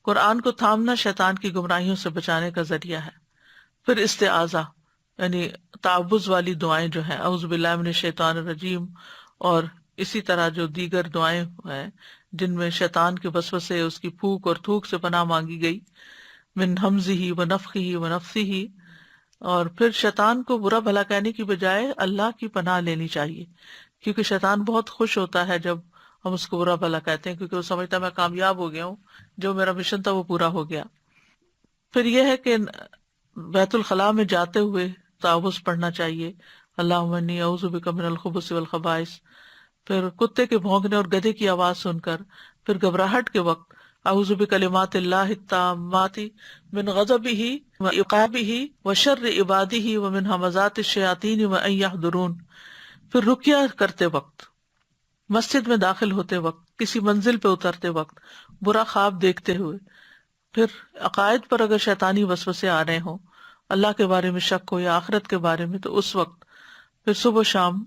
قرآن کو تھامنا شیطان کی گمراہیوں سے بچانے کا ذریعہ ہے۔ پھر استعاذہ یعنی تعوذ والی دعائیں جو ہیں، اعوذ باللہ من الشیطان الرجیم، اور اسی طرح جو دیگر دعائیں ہیں جن میں شیطان کے وسوسے، اس کی پھونک اور تھوک سے پناہ مانگی گئی، من ہمزہ ونفخہ ونفثہ، اور پھر شیطان کو برا بھلا کہنے کی بجائے اللہ کی پناہ لینی چاہیے، کیونکہ شیطان بہت خوش ہوتا ہے جب ہم اس کو برا بھلا کہتے ہیں، کیونکہ وہ سمجھتا ہے میں کامیاب ہو گیا ہوں، جو میرا مشن تھا وہ پورا ہو گیا۔ پھر یہ ہے کہ بیت الخلاء میں جاتے ہوئے تعوذ پڑھنا چاہیے، اللہم انی اعوذ بک من الخبث والخبائث۔ پھر کتے کے بھونکنے اور گدھے کی آواز سن کر، پھر گھبراہٹ کے وقت اعوذ بکلمات اللہ التامات من غضبہ وعقابہ وشر عبادہ ومن ہمزات الشیاطین وان یحضرون۔ پھر رقیہ کرتے وقت، مسجد میں داخل ہوتے وقت، کسی منزل پہ اترتے وقت، برا خواب دیکھتے ہوئے، پھر عقائد پر اگر شیطانی وسوسے آ رہے ہوں، اللہ کے بارے میں شک ہو یا آخرت کے بارے میں، تو اس وقت پھر صبح و شام